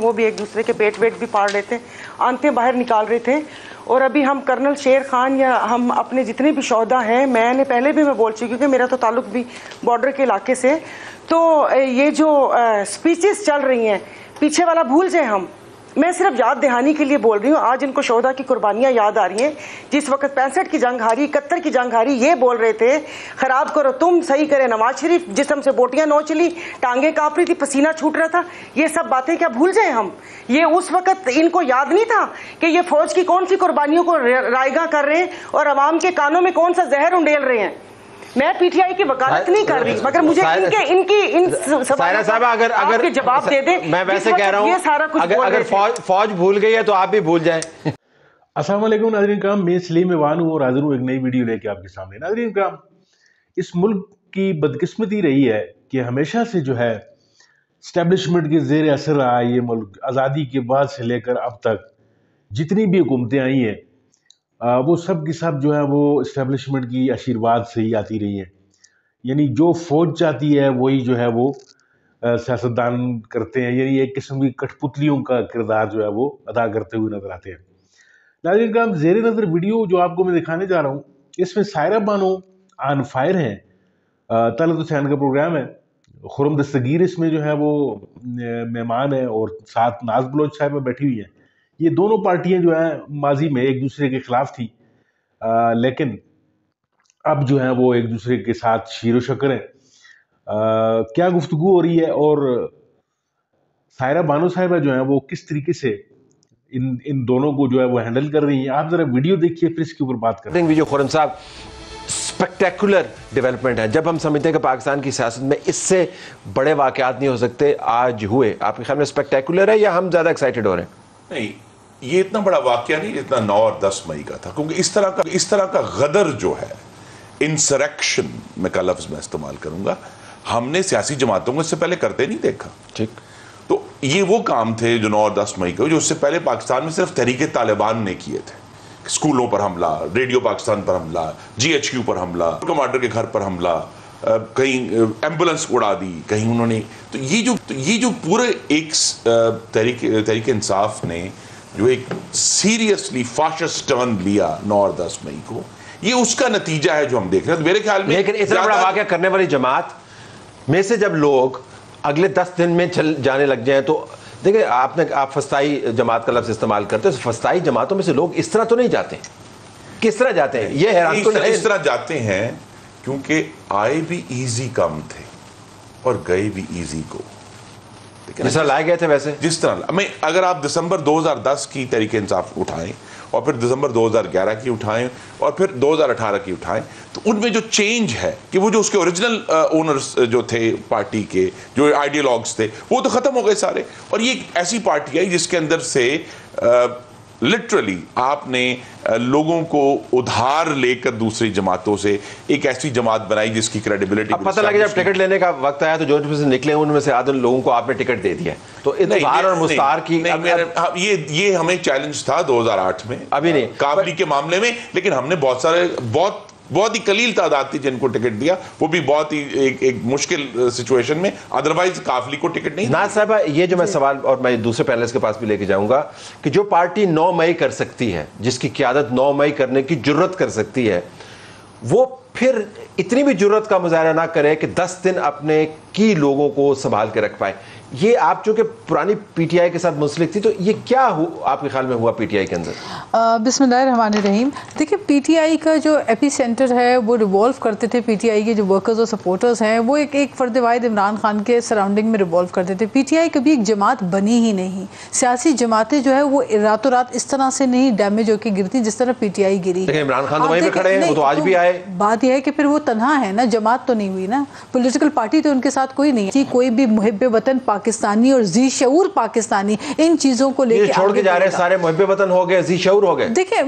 वो भी एक दूसरे के पेट वेट भी पाड़ रहे थे, आंतें बाहर निकाल रहे थे। और अभी हम कर्नल शेर खान या हम अपने जितने भी शोहदा हैं, मैंने पहले भी मैं बोल चुकी क्योंकि मेरा तो ताल्लुक भी बॉर्डर के इलाके से, तो ये जो स्पीचेस चल रही हैं पीछे वाला भूल जाए हम। मैं सिर्फ याद दहानी के लिए बोल रही हूँ। आज इनको शोहदा की कुर्बानियाँ याद आ रही हैं। जिस वक्त 65 की जंग हारी, 71 की जंग हारी, ये बोल रहे थे खराब करो तुम, सही करे नवाज शरीफ, जिस्म से बोटियाँ नोच ली, टांगे कांप रही थी, पसीना छूट रहा था। ये सब बातें क्या भूल जाए हम? ये उस वक्त इनको याद नहीं था कि ये फौज की कौन सी कुर्बानियों को रायगा कर रहे हैं और अवाम के कानों में कौन सा जहर उंडेल रहे हैं। मैं पीटीआई की वकालत नहीं कर रही, मगर मुझे इन सायरा साहब अगर जवाब दे दे। मैं वैसे कह रहा हूँ अगर फौज भूल गई है तो आप भी भूल जाएं। अस्सलाम वालेकुम नाज़रीन कराम, मैं सलीम ईवान हूँ और हाजिर हूँ एक नई वीडियो लेके आपके सामने। नाज़रीन कराम, इस मुल्क की बदकिस्मती रही है कि हमेशा से जो है इस्टेब्लिशमेंट के ज़ेर असर रहा ये मुल्क। आज़ादी के बाद से लेकर अब तक जितनी भी हुकूमतें आई हैं वो सब की सब जो है वो इस्टेब्लिशमेंट की आशीर्वाद से ही आती रही हैं। यानी जो फौज चाहती है वही जो है वो सियासतदान करते हैं। यानी एक किस्म की कठपुतलियों का किरदार जो है वो अदा करते हुए नजर आते हैं। नाज़रीन कराम, ज़ेर नज़र वीडियो जो आपको मैं दिखाने जा रहा हूँ, इसमें सायरा बानो ऑन फायर हैं। तलत हुसैन का प्रोग्राम है। खुरम दस्तगीर इसमें जो है वो मेहमान है और साथ नाज बलोच साहिबा बैठी हुई हैं। ये दोनों पार्टियां जो है माजी में एक दूसरे के खिलाफ थी, लेकिन अब जो है वो एक दूसरे के साथ शीरो शक्कर हैं। क्या गुफ्तगू हो रही है और सायरा बानो साहिबा जो है वो किस तरीके से इन दोनों को जो है वो हैंडल कर रही हैं, आप जरा वीडियो देखिए फिर इसके ऊपर बात करें। विजय खुरम साहब, स्पेक्टेकुलर डेवलपमेंट है। जब हम समझते हैं कि पाकिस्तान की सियासत में इससे बड़े वाकयात नहीं हो सकते, आज हुए। आपके ख्याल में स्पेक्टेकुलर है या हम ज्यादा एक्साइटेड हो रहे हैं? नहीं, ये इतना बड़ा वाकया नहीं जितना 9 और 10 मई का था, क्योंकि इस तरह का गदर जो है, इंसरेक्शन मैं का लफ्ज मैं इस्तेमाल करूंगा, हमने सियासी जमातों को इससे पहले करते नहीं देखा। ठीक, तो ये वो काम थे जो 9 और 10 मई को, जो उससे पहले पाकिस्तान में सिर्फ तहरीके तालिबान ने किए थे। स्कूलों पर हमला, रेडियो पाकिस्तान पर हमला, GHQ पर हमला, कमांडर के घर पर हमला, कहीं एम्बुलेंस उड़ा दी, कहीं उन्होंने। तो ये जो पूरे एक तहरीक इंसाफ ने जो एक सीरियसली फाशिस्ट टर्न लिया 9 और 10 मई को, ये उसका नतीजा है जो हम देख रहे हैं। तो मेरे ख्याल में लेकिन इतना बड़ा वाकया करने वाली जमात में से जब लोग अगले 10 दिन में चल जाने लग जाए, तो देखिए आप फस्ताई जमात का लफ्ज इस्तेमाल करते हो, तो फस्ताई जमातों में से लोग इस तरह तो नहीं जाते। किस तरह जाते हैं? ये हैरान तो नहीं। इस तरह जाते हैं क्योंकि आए भी इजी कम थे और गए भी इजी को। जिस तरह लाए गए थे वैसे, जिस तरह मैं अगर आप दिसंबर 2010 की तहरीक इंसाफ उठाएं और फिर दिसंबर 2011 की उठाएं और फिर 2018 की उठाएं, तो उनमें जो चेंज है कि वो जो उसके ओरिजिनल ओनर्स जो थे पार्टी के, जो आइडियोलॉग्स थे, वो तो खत्म हो गए सारे। और ये एक ऐसी पार्टी आई जिसके अंदर से लिटरली आपने लोगों को उधार लेकर दूसरी जमातों से एक ऐसी जमात बनाई जिसकी क्रेडिबिलिटी। अब पता लगे जब टिकट लेने का वक्त आया तो जो से निकले उनमें से आधे लोगों को आपने टिकट दे दिया। तो इत्तेफाक और मुस्तार की ये हमें चैलेंज था 2008 में, अभी नहीं काबली के मामले में, लेकिन हमने बहुत ही कलील तादाद थी जिनको टिकट दिया, वो भी बहुत ही एक मुश्किल सिचुएशन में। अदरवाइज काफली को टिकट नहीं। नाज साहब, ये जो मैं सवाल और मैं दूसरे पैनलिस्ट के पास भी लेके जाऊंगा कि जो पार्टी 9 मई कर सकती है, जिसकी क़यादत 9 मई करने की जुर्रत कर सकती है, वो फिर इतनी भी जुर्रत का मुजाहरा ना करे कि 10 दिन अपने की लोगों को संभाल के रख पाए। ये आप चूंकि पुरानी पीटीआई के साथ मुंसलिक थी, तो ये क्या आपके ख्याल में हुआ पीटीआई के अंदर? बिस्मिल्लाहिर्रहमानिर्रहीम। देखिए, पीटीआई का जो एपी सेंटर है वो रिवॉल्व करते थे। पीटीआई के जो वर्कर्स और सपोर्टर्स हैं वो एक फ़र्द वाहिद इमरान खान के सराउंडिंग में रिवॉल्व करते थे। पीटीआई कभी एक जमात बनी ही नहीं। सियासी जमातें जो है वो रातों रात इस तरह से नहीं डैमेज होकर गिरती जिस तरह पीटीआई गिरी। इमरान खान तो वहीं पे खड़े हैं, वो तो आज भी आए। बात यह है कि फिर वो तन्हा है ना, जमात तो नहीं हुई ना, पॉलिटिकल पार्टी तो उनके साथ कोई नहीं है। कोई भी मुहिब्बे वतन पाकिस्तानी और जी शऊर पाकिस्तानी इन चीजों को लेकर छोड़ के जा रहे हैं, सारे मुहिब्बे वतन हो गए, जी शऊर हो गए। देखिए,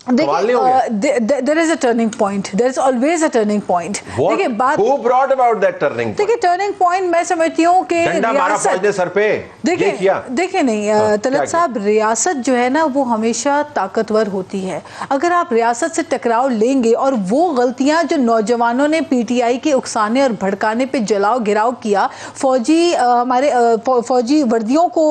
there is a turning point. There is always a turning point. देखिए बात Who brought about that turning point? देखिए टर्निंग पॉइंट मैं समझती हूँ कि डंडा मारा फौज ने सर पे, देखिए नहीं तलत साहब, रियासत जो है ना वो हमेशा ताकतवर होती है। अगर आप रियासत से टकराव लेंगे और वो गलतियां जो नौजवानों ने पीटीआई के उकसाने और भड़काने पे जलाओ गिराव किया, हमारे फौजी वर्दियों को,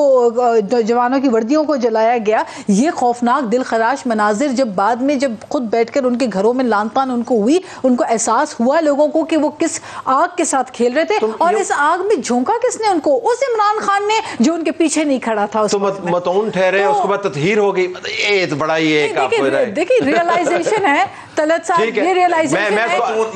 जवानों की वर्दियों को जलाया गया, ये खौफनाक दिल खराश मनाजिर जब बाद में जब खुद बैठकर उनके घरों में लानतान उनको हुई, उनको एहसास हुआ लोगों को कि वो किस आग के साथ खेल रहे थे, और इस आग में झोंका किसने उनको? उस इमरान खान ने जो उनके पीछे नहीं खड़ा था। तो मतऊन ठहरे, उसके बाद तत्हीर हो गई। ये तो बड़ा ही एक देखिए रियलाइजेशन है तलत साहब, ये रियलाइजेशन है।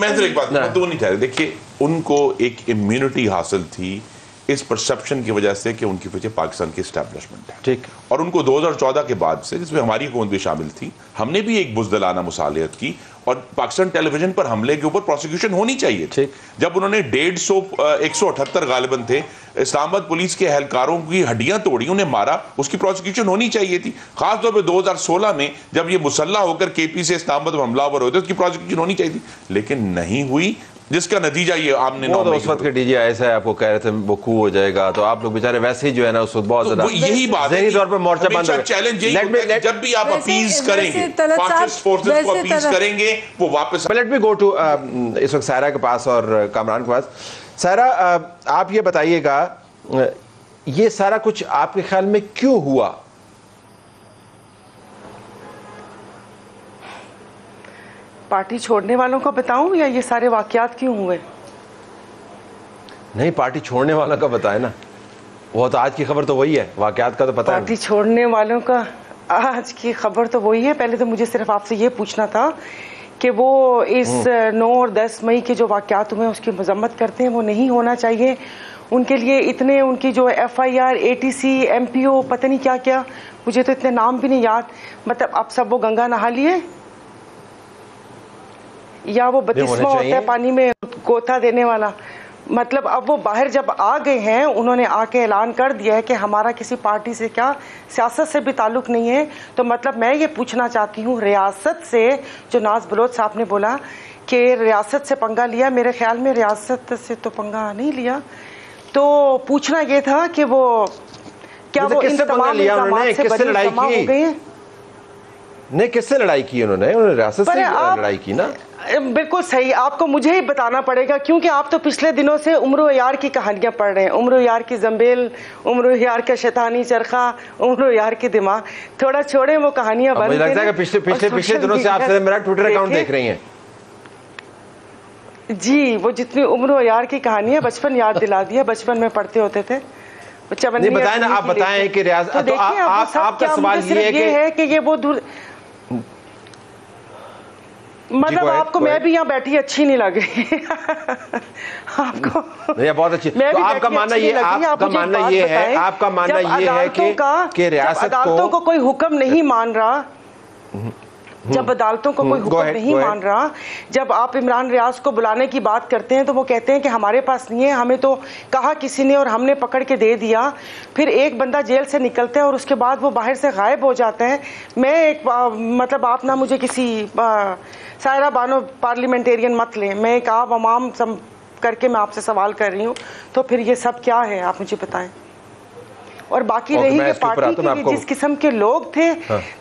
मैं तो एक बात मतऊन नहीं ठहरे, देखिए उनको एक इम्यूनिटी हासिल थी इस परसेप्शन की वजह से कि उनके पीछे पाकिस्तान की एस्टैब्लिशमेंट है, ठीक, और उनको 2014 के बाद से, जिसमें हमारी हुकूमत भी शामिल थी, हमने भी एक बुज़दिलाना मुसालियत की और पाकिस्तान टेलीविजन पर हमले के ऊपर प्रोसिक्यूशन होनी चाहिए थी। जब उन्होंने 178 गालिबन थे इस्लामाबाद पुलिस के एहलकारों की हड्डियां तोड़ी, उन्हें मारा, उसकी प्रोसिक्यूशन होनी चाहिए थी। खासतौर पर 2016 में जब ये मुसल्ला होकर केपी से इस्लामाबाद में हमलावर होते, उसकी प्रोसिक्यूशन होनी चाहिए थी, लेकिन नहीं हुई, जिसका नतीजा ये आमने तो उस वक्त के DGIS है, आपको कह रहे थे वो कू हो जाएगा, तो आप लोग बेचारे वैसे ही जो है ना उस वक्त बहुत ज्यादा यही बात है, तौर पर मोर्चा बंद हो। चैलेंज यही, जब भी आप अपीज करेंगे, फासिस्ट फोर्सेस को अपीज करेंगे, वो वापस। लेट मी गो टू इस वक्त सायरा के पास और कामरान के पास। सायरा, आप ये बताइएगा, ये सारा कुछ आपके ख्याल में क्यों हुआ? पार्टी छोड़ने वालों को बताऊं या ये सारे वाकयात क्यों हुए? नहीं, पार्टी छोड़ने वालों का बताए ना, वो तो आज की खबर तो वही है, वाकयात का तो पता है। पार्टी छोड़ने वालों का आज की खबर तो वही है। पहले तो मुझे सिर्फ आपसे ये पूछना था कि वो इस 9 और 10 मई के जो वाकयात हुए उसकी मजम्मत करते हैं, वो नहीं होना चाहिए। उनके लिए इतने उनकी जो FIR, ATC, MPO, पता नहीं क्या क्या, मुझे तो इतने नाम भी नहीं याद। मतलब अब सब वो गंगा नहा लिए या वो बपतिस्मा होता है पानी में गोता देने वाला। मतलब अब वो बाहर जब आ गए हैं, उन्होंने आके ऐलान कर दिया है कि हमारा किसी पार्टी से क्या सियासत से भी ताल्लुक नहीं है। तो मतलब मैं ये पूछना चाहती हूँ रियासत से, जो नाज बलोच साहब ने बोला कि रियासत से पंगा लिया, मेरे ख्याल में रियासत से तो पंगा नहीं लिया। तो पूछना ये था कि वो क्या वो इन तमाम इल्जामात से बरी जमा हो गए हैं? नहीं, किससे लड़ाई की उन्होंने रियासत से लड़ाई की ना। बिल्कुल सही, आपको मुझे ही बताना पड़ेगा क्योंकि आप तो पिछले दिनों से उम्र यार की कहानियां पढ़ रहे हैं। उम्र यार की जंबेल, उम्र यार का शैतानी चरखा, उम्र यार की दिमाग, थोड़ा छोड़े वो कहानियां बंद। मुझे लगता है कि पिछले दिनों से आप मेरा ट्विटर अकाउंट देख रही हैं। जी, वो जितनी उम्र यार की कहानियां, बचपन याद दिला दिया, बचपन में पढ़ते होते थे। नहीं बताएं ना, आप बताएं कि रियासत, तो आपका सवाल ये है कि ये वो मतलब आपको मैं भी यहाँ बैठी अच्छी नहीं लग रही आपको? नहीं, बहुत अच्छी। तो आपका मानना ये, आपका मानना ये है, आपका मानना ये है कि रियासत अदालतों को कोई हुक्म नहीं मान रहा, जब अदालतों को कोई हुक्म नहीं मान रहा, जब आप इमरान रियाज को बुलाने की बात करते हैं तो वो कहते हैं कि हमारे पास नहीं है, हमें तो कहा किसी ने और हमने पकड़ के दे दिया। फिर एक बंदा जेल से निकलता है और उसके बाद वो बाहर से गायब हो जाता है। मैं एक मतलब आप ना मुझे किसी सायरा बानो पार्लियामेंटेरियन मत लें, मैं एक आवाम करके मैं आपसे सवाल कर रही हूँ। तो फिर ये सब क्या है, आप मुझे बताएं। और बाकी रही ये पार्टी की जिस किस्म के लोग थे,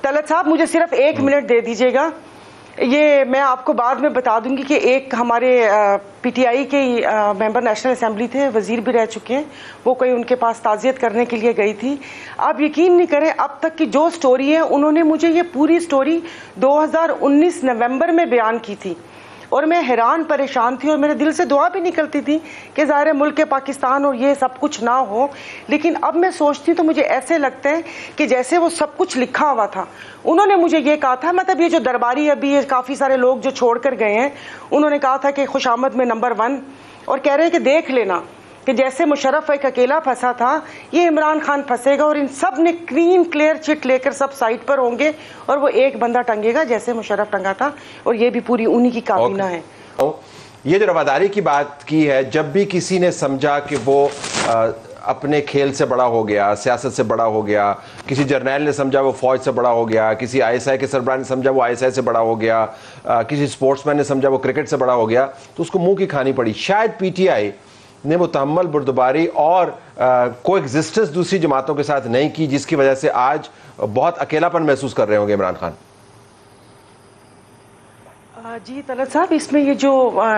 तलत साहब मुझे सिर्फ 1 मिनट दे दीजिएगा। ये मैं आपको बाद में बता दूंगी कि एक हमारे PTI के मेंबर नेशनल असेंबली थे, वजीर भी रह चुके हैं, वो कोई उनके पास ताज़ियत करने के लिए गई थी। आप यकीन नहीं करें, अब तक की जो स्टोरी है उन्होंने मुझे ये पूरी स्टोरी 2019 नवंबर में बयान की थी और मैं हैरान परेशान थी और मेरे दिल से दुआ भी निकलती थी कि ज़ाहिर है मुल्क पाकिस्तान और ये सब कुछ ना हो। लेकिन अब मैं सोचती तो मुझे ऐसे लगता है कि जैसे वो सब कुछ लिखा हुआ था। उन्होंने मुझे ये कहा था, मतलब ये जो दरबारी अभी ये काफ़ी सारे लोग जो छोड़ कर गए हैं, उन्होंने कहा था कि खुशामद में नंबर 1 और कह रहे हैं कि देख लेना कि जैसे मुशर्रफ एक अकेला फंसा था, ये इमरान खान फंसेगा और इन सब ने क्लीन क्लियर चिट लेकर सब साइड पर होंगे और वो एक बंदा टंगेगा जैसे मुशर्रफ टंगा था। और ये भी पूरी उन्हीं की काबीना है। ये जो रवादारी की बात की है, जब भी किसी ने समझा कि वो अपने खेल से बड़ा हो गया, सियासत से बड़ा हो गया, किसी जर्नैल ने समझा वो फौज से बड़ा हो गया, किसी आईएसआई के सरबराह ने समझा वो आईएसआई से बड़ा हो गया, किसी स्पोर्ट्समैन ने समझा वो क्रिकेट से बड़ा हो गया, तो उसको मुंह की खानी पड़ी। शायद पीटीआई ने वो तहम्मुल, बुर्दबारी और कोएग्जिस्टेंस दूसरी जमातों के साथ नहीं की, जिसकी वजह से आज बहुत अकेलापन महसूस कर रहे होंगे इमरान खान। जी तलत साहब, इसमें ये जो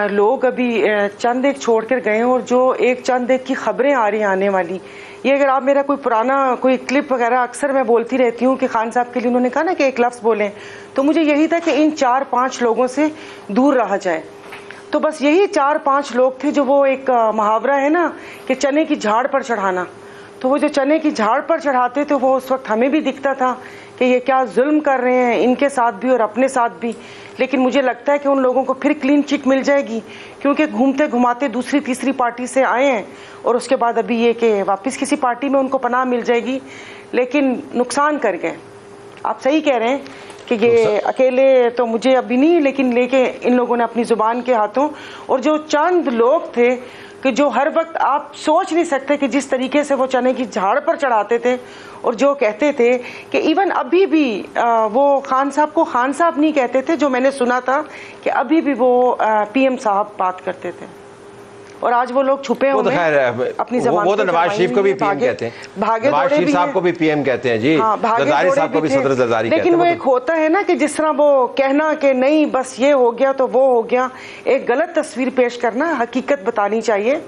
लोग अभी चंद एक छोड़ कर गए हैं और जो एक चंद एक की खबरें आ रही हैं आने वाली, ये अगर आप मेरा कोई पुराना कोई क्लिप वगैरह, अक्सर मैं बोलती रहती हूँ कि खान साहब के लिए उन्होंने कहा ना कि एक लफ्ज़ बोलें, तो मुझे यही था कि इन 4-5 लोगों से दूर रहा जाए। तो बस यही 4-5 लोग थे जो वो एक मुहावरा है ना कि चने की झाड़ पर चढ़ाना, तो वो जो चने की झाड़ पर चढ़ाते थे वो उस वक्त हमें भी दिखता था कि ये क्या जुल्म कर रहे हैं इनके साथ भी और अपने साथ भी। लेकिन मुझे लगता है कि उन लोगों को फिर क्लीन चिट मिल जाएगी, क्योंकि घूमते घुमाते दूसरी तीसरी पार्टी से आए हैं और उसके बाद अभी ये कि वापस किसी पार्टी में उनको पनाह मिल जाएगी, लेकिन नुकसान कर गए। आप सही कह रहे हैं कि ये अकेले तो मुझे अभी नहीं, लेकिन लेके इन लोगों ने अपनी ज़ुबान के हाथों, और जो चंद लोग थे कि जो हर वक्त आप सोच नहीं सकते कि जिस तरीके से वो चने की झाड़ पर चढ़ाते थे और जो कहते थे कि इवन अभी भी वो खान साहब को खान साहब नहीं कहते थे, जो मैंने सुना था कि अभी भी वो पीएम साहब बात करते थे, और आज वो लोग छुपे हुए हैं अपनी ज़बान। वो तो नवाज शरीफ को भी पीएम कहते हैं, नवाज शरीफ साहब को भी पीएम कहते हैं जी, जरदारी साहब को भी सदर जरदारी कहते हैं। लेकिन वो एक होता है ना कि जिस तरह वो कहना कि नहीं बस ये हो गया तो वो हो गया, एक गलत तस्वीर पेश करना, हकीकत बतानी चाहिए।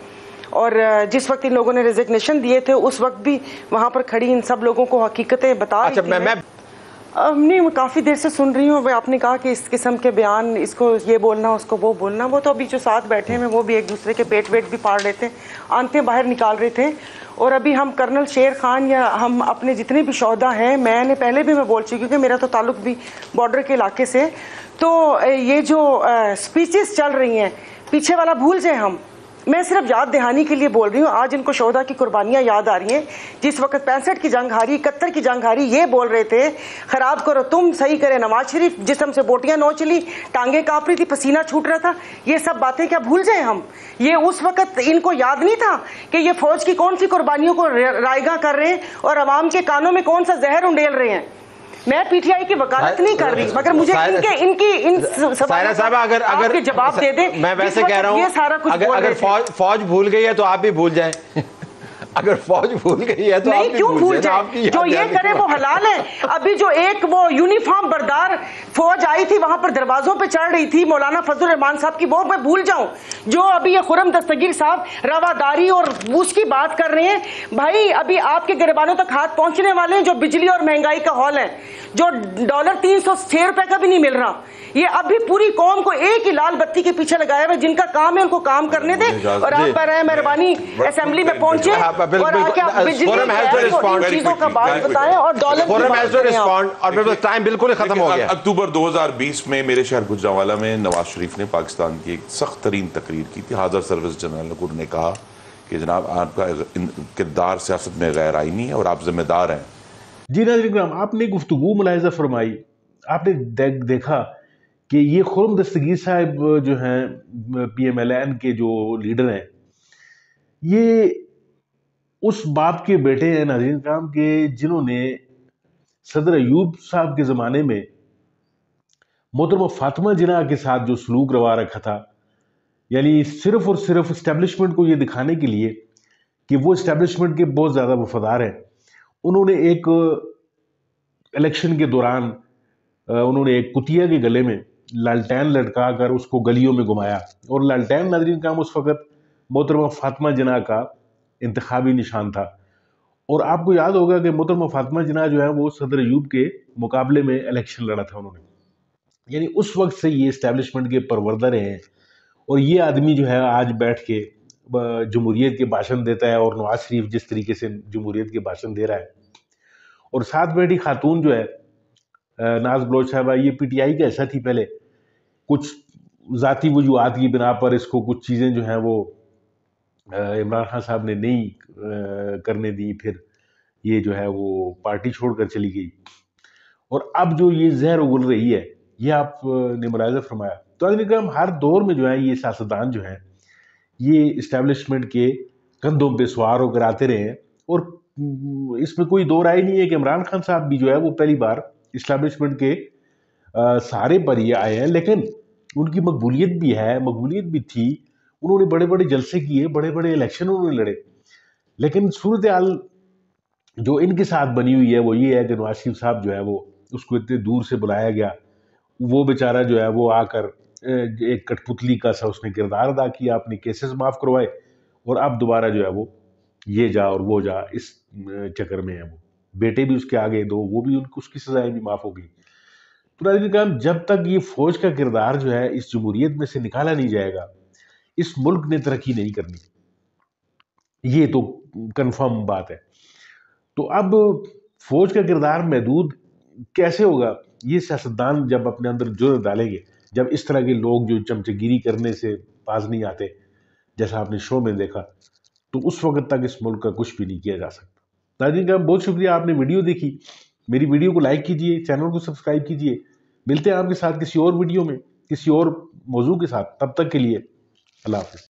और जिस वक्त इन लोगों ने रेजिग्नेशन दिए थे उस वक्त भी वहाँ पर खड़ी इन सब लोगों को हकीकतें बता रही थी। नहीं, मैं काफ़ी देर से सुन रही हूँ। आपने कहा कि इस किस्म के बयान, इसको ये बोलना उसको वो बोलना, वो तो अभी जो साथ बैठे हैं वो भी एक दूसरे के पेट वेट भी पाड़ रहे थे, आंतें बाहर निकाल रहे थे। और अभी हम कर्नल शेर खान या हम अपने जितने भी शोहदा हैं, मैंने पहले भी मैं बोल चुकी क्योंकि मेरा तो ताल्लुक भी बॉर्डर के इलाके से, तो ये जो स्पीचेस चल रही हैं पीछे वाला भूल जाए हम, मैं सिर्फ याद दहानी के लिए बोल रही हूँ। आज इनको शोहदा की कुर्बानियाँ याद आ रही हैं, जिस वक्त 65 की जंग हारी, 71 की जंग हारी, ये बोल रहे थे खराब करो तुम, सही करे नवाज शरीफ, जिस्म से बोटियाँ नोच ली, टांगे काँप रही थी, पसीना छूट रहा था। ये सब बातें क्या भूल जाए हम? ये उस वक्त इनको याद नहीं था कि ये फौज की कौन सी कुर्बानियों को रायगा कर रहे हैं और अवाम के कानों में कौन सा जहर उंडेल रहे हैं। मैं पीटीआई की वकालत नहीं कर रही, मगर मुझे इन सायरा साहब अगर जवाब दे दे। मैं वैसे कह रहा हूँ, अगर फौज भूल गई है तो आप भी भूल जाएं। अगर फौज भूल गई है तो नहीं, क्यों भूल जाए? जो ये करे वो हलाल है। अभी जो एक वो यूनिफॉर्म बरदार फौज आई थी वहां पर दरवाजों पे चढ़ रही थी मौलाना फजल रहमान साहब की, वो मैं भूल जाऊं? जो अभी ये खुरम दस्तगीर साहब रवादारी और उसकी बात कर रहे हैं, भाई अभी आपके गिरबानों तक हाथ पहुंचने वाले हैं जो बिजली और महंगाई का हॉल है, जो डॉलर 306 रुपए का भी नहीं मिल रहा। ये अभी पूरी कौम को एक ही लाल बत्ती के पीछे लगाया हुआ, जिनका काम है उनको काम करने दे। और आप बराए मेहरबानी असेंबली में पहुंचे और आके आप बिजली चीजों का बात बताएं और डॉलर और टाइम बिल्कुल खत्म हो गया। अक्टूबर 2020 में मेरे शहर गुजरांवाला में नवाज शरीफ ने पाकिस्तान की एक सख्त तरीन तकरीर की थी। हाजर सर्विस जनरल ने कहा कि जनाब आपका किरदार सियासत में गैर आईनी है और आप जिम्मेदार हैं। जी नाज़रीन, आपने गुफ्तगू मुलाहिज़ा फरमाई, आपने देखा कि ये खुरम दस्तगीर साहब जो हैं PMLN के जो लीडर हैं, ये उस बाप के बेटे हैं नाज़रीन काम के जिन्होंने सदर अयूब साहब के ज़माने में मोहतरमा फातिमा जिन्ना के साथ जो सलूक रवा रखा था, यानी सिर्फ और सिर्फ इस्टेब्लिशमेंट को ये दिखाने के लिए कि वो इस्टेब्लिशमेंट के बहुत ज़्यादा वफादार हैं, उन्होंने एक इलेक्शन के दौरान उन्होंने एक कुतिया के गले में लालटेन लटका कर उसको गलियों में घुमाया। और लालटेन नाज़रीन काम उस वक़्त मोहतरमा फातिमा जिन्ना का इंतखाबी निशान था। और आपको याद होगा कि मोहतरमा फातिमा जिन्ना जो है वो सदर अयूब के मुकाबले में इलेक्शन लड़ा था उन्होंने, यानी उस वक्त से ये इस्टेब्लिशमेंट के परवरदा रहे हैं। और ये आदमी जो है आज बैठ के जमहूरियत के भाषण देता है, और नवाज शरीफ जिस तरीके से जमहूरियत के भाषण दे रहा है, और साथ बैठी खातून जो है नाज बलोच साहबा, ये PTI का ऐसा थी पहले, कुछ ज़ाती वजूहात की बिना पर इसको कुछ चीज़ें जो हैं वो इमरान खान साहब ने नहीं करने दी, फिर ये जो है वो पार्टी छोड़कर चली गई। और अब जो ये जहर उगल रही है, ये आपने मुलाहिज़ा फरमाया। तो हम हर दौर में जो है ये सियासतदान जो हैं ये इस्टेब्लिशमेंट के कंधों पे सवार होकर आते रहे हैं। और इसमें कोई दो राय नहीं है कि इमरान खान साहब भी जो है वो पहली बार इस्लामिशमेंट के सहारे पर ही आए हैं, लेकिन उनकी मकबूलियत भी है, मकबूलियत भी थी। उन्होंने बड़े बड़े जलसे किए, बड़े बड़े इलेक्शन उन्होंने लड़े, लेकिन सूरत हाल जो इनके साथ बनी हुई है वो ये है कि नवाज शरीफ साहब जो है वो उसको इतने दूर से बुलाया गया, वो बेचारा जो है वो आकर एक कठपुतली का सा उसने किरदार अदा किया, अपने केसेस माफ़ करवाए, और अब दोबारा जो है वो ये जा और वो जा इस चक्कर में है। वो बेटे भी उसके आगे दो, वो भी उनको उसकी सजाएं भी माफ़ हो गई। तो नाज़रीन काम, जब तक ये फौज का किरदार जो है इस जमहूरियत में से निकाला नहीं जाएगा, इस मुल्क ने तरक्की नहीं करनी, ये तो कंफर्म बात है। तो अब फौज का किरदार महदूद कैसे होगा? ये सियासतदान जब अपने अंदर जुर्रत डालेंगे, जब इस तरह के लोग जो चमचगिरी करने से बाज नहीं आते, जैसा आपने शो में देखा, तो उस वक्त तक इस मुल्क का कुछ भी नहीं किया जा सकता। नाज़रीन का बहुत शुक्रिया, आपने वीडियो देखी। मेरी वीडियो को लाइक कीजिए, चैनल को सब्सक्राइब कीजिए। मिलते हैं आपके साथ किसी और वीडियो में, किसी और मौजू के साथ। तब तक के लिए अल्लाह हाफ़िज़।